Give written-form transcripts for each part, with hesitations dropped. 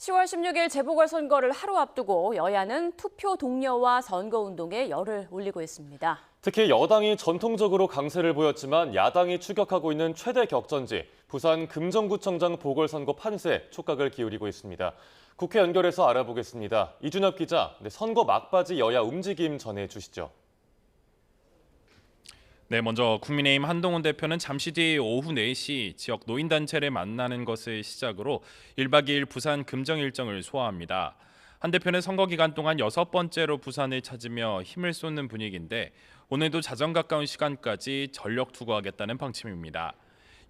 10월 16일 재보궐선거를 하루 앞두고 여야는 투표 독려와 선거운동에 열을 올리고 있습니다. 특히 여당이 전통적으로 강세를 보였지만 야당이 추격하고 있는 최대 격전지 부산 금정구청장 보궐선거 판세에 촉각을 기울이고 있습니다. 국회 연결해서 알아보겠습니다. 이준엽 기자, 선거 막바지 여야 움직임 전해주시죠. 네, 먼저 국민의힘 한동훈 대표는 잠시 뒤 오후 4시 지역 노인단체를 만나는 것을 시작으로 1박 2일 부산 금정 일정을 소화합니다. 한 대표는 선거 기간 동안 6번째로 부산을 찾으며 힘을 쏟는 분위기인데 오늘도 자정 가까운 시간까지 전력 투구하겠다는 방침입니다.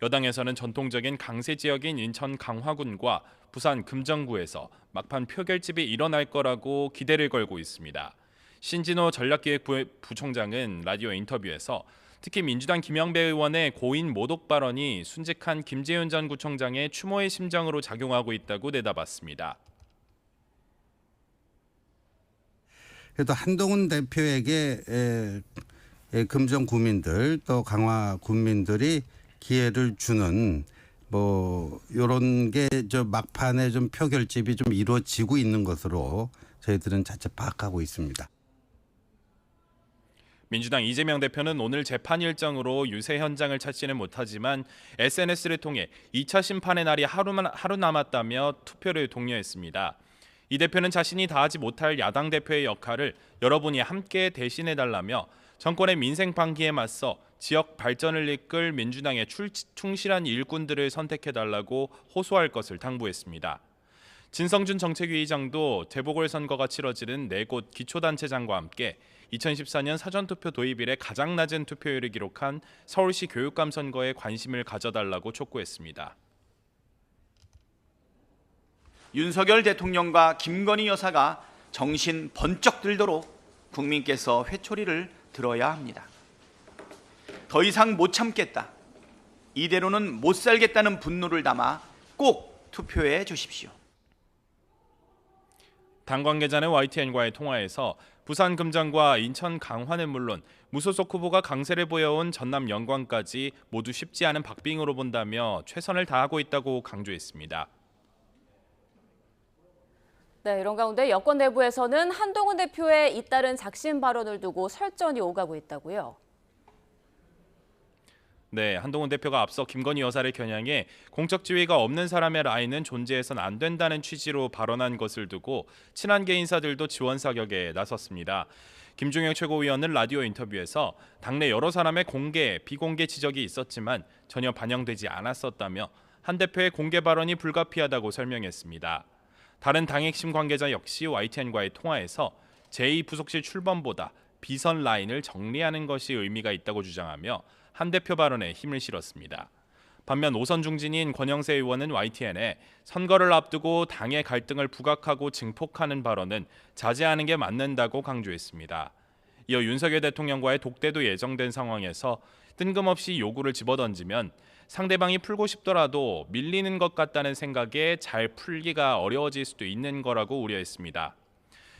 여당에서는 전통적인 강세 지역인 인천 강화군과 부산 금정구에서 막판 표결집이 일어날 거라고 기대를 걸고 있습니다. 신진호 전략기획부총장은 라디오 인터뷰에서 특히 민주당 김영배 의원의 고인 모독 발언이 순직한 김재윤 전 구청장의 추모의 심정으로 작용하고 있다고 내다봤습니다. 그래도 한동훈 대표에게 금정 구민들 또 강화 군민들이 기회를 주는 이런 게 저 막판에 좀 표결집이 좀 이루어지고 있는 것으로 저희들은 자체 파악하고 있습니다. 민주당 이재명 대표는 오늘 재판 일정으로 유세 현장을 찾지는 못하지만 SNS를 통해 2차 심판의 날이 하루 남았다며 투표를 독려했습니다. 이 대표는 자신이 다하지 못할 야당 대표의 역할을 여러분이 함께 대신해달라며 정권의 민생 방기에 맞서 지역 발전을 이끌 민주당의 충실한 일꾼들을 선택해달라고 호소할 것을 당부했습니다. 진성준 정책위의장도 재보궐선거가 치러지는 4곳 기초단체장과 함께 2014년 사전투표 도입 이래 가장 낮은 투표율을 기록한 서울시 교육감 선거에 관심을 가져달라고 촉구했습니다. 윤석열 대통령과 김건희 여사가 정신 번쩍 들도록 국민께서 회초리를 들어야 합니다. 더 이상 못 참겠다. 이대로는 못 살겠다는 분노를 담아 꼭 투표해 주십시오. 당 관계자는 YTN과의 통화에서 부산 금정과 인천 강화는 물론 무소속 후보가 강세를 보여온 전남 영광까지 모두 쉽지 않은 박빙으로 본다며 최선을 다하고 있다고 강조했습니다. 네, 이런 가운데 여권 내부에서는 한동훈 대표의 잇따른 작심 발언을 두고 설전이 오가고 있다고요. 네, 한동훈 대표가 앞서 김건희 여사를 겨냥해 공적 지위가 없는 사람의 라인은 존재해선 안 된다는 취지로 발언한 것을 두고 친한계 인사들도 지원 사격에 나섰습니다. 김종혁 최고위원은 라디오 인터뷰에서 당내 여러 사람의 공개, 비공개 지적이 있었지만 전혀 반영되지 않았었다며 한 대표의 공개 발언이 불가피하다고 설명했습니다. 다른 당 핵심 관계자 역시 YTN과의 통화에서 제2부속실 출범보다 비선 라인을 정리하는 것이 의미가 있다고 주장하며 한 대표 발언에 힘을 실었습니다. 반면 오선 중진인 권영세 의원은 YTN에 선거를 앞두고 당의 갈등을 부각하고 증폭하는 발언은 자제하는 게 맞는다고 강조했습니다. 이어 윤석열 대통령과의 독대도 예정된 상황에서 뜬금없이 요구를 집어던지면 상대방이 풀고 싶더라도 밀리는 것 같다는 생각에 잘 풀기가 어려워질 수도 있는 거라고 우려했습니다.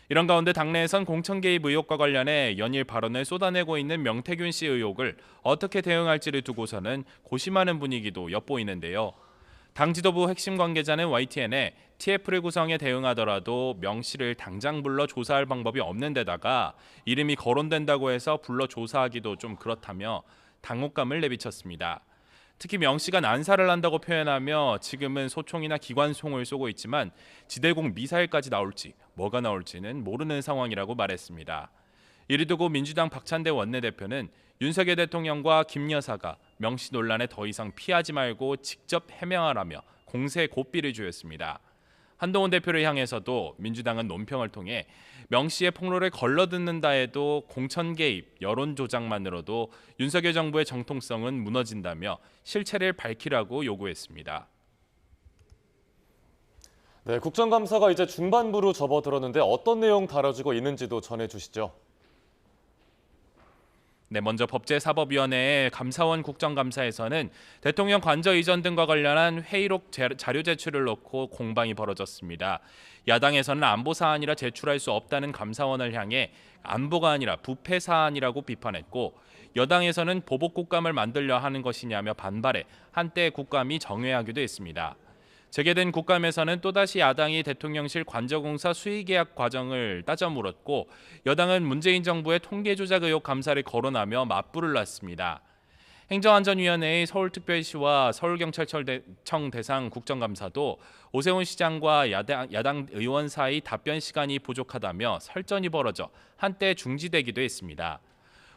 이런 가운데 당내에선 공천 개입 의혹과 관련해 연일 발언을 쏟아내고 있는 명태균 씨 의혹을 어떻게 대응할지를 두고서는 고심하는 분위기도 엿보이는데요. 당 지도부 핵심 관계자는 YTN에 TF를 구성해 대응하더라도 명 씨를 당장 불러 조사할 방법이 없는 데다가 이름이 거론된다고 해서 불러 조사하기도 좀 그렇다며 당혹감을 내비쳤습니다. 특히 명 씨가 난사를 한다고 표현하며 지금은 소총이나 기관총을 쏘고 있지만 지대공 미사일까지 나올지 뭐가 나올지는 모르는 상황이라고 말했습니다. 이를 두고 민주당 박찬대 원내대표는 윤석열 대통령과 김 여사가 명 씨 논란에 더 이상 피하지 말고 직접 해명하라며 공세 고삐를 주었습니다. 한동훈 대표를 향해서도 민주당은 논평을 통해 명 씨의 폭로를 걸러듣는다 해도 공천 개입, 여론 조작만으로도 윤석열 정부의 정통성은 무너진다며 실체를 밝히라고 요구했습니다. 네, 국정감사가 이제 중반부로 접어들었는데 어떤 내용 다뤄지고 있는지도 전해주시죠. 네, 먼저 법제사법위원회의 감사원 국정감사에서는 대통령 관저 이전 등과 관련한 회의록 자료 제출을 놓고 공방이 벌어졌습니다. 야당에서는 안보 사안이라 제출할 수 없다는 감사원을 향해 안보가 아니라 부패 사안이라고 비판했고 여당에서는 보복 국감을 만들려 하는 것이냐며 반발해 한때 국감이 정회하기도 했습니다. 재개된 국감에서는 또다시 야당이 대통령실 관저공사 수의계약 과정을 따져 물었고 여당은 문재인 정부의 통계 조작 의혹 감사를 거론하며 맞불을 놨습니다. 행정안전위원회의 서울특별시와 서울경찰청 대상 국정감사도 오세훈 시장과 야당 의원 사이 답변 시간이 부족하다며 설전이 벌어져 한때 중지되기도 했습니다.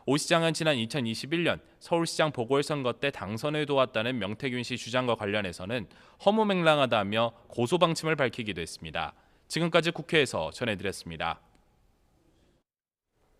오 시장은 지난 2021년 서울시장 보궐선거 때 당선을 도왔다는 명태균 씨 주장과 관련해서는 허무맹랑하다며 고소방침을 밝히기도 했습니다. 지금까지 국회에서 전해드렸습니다.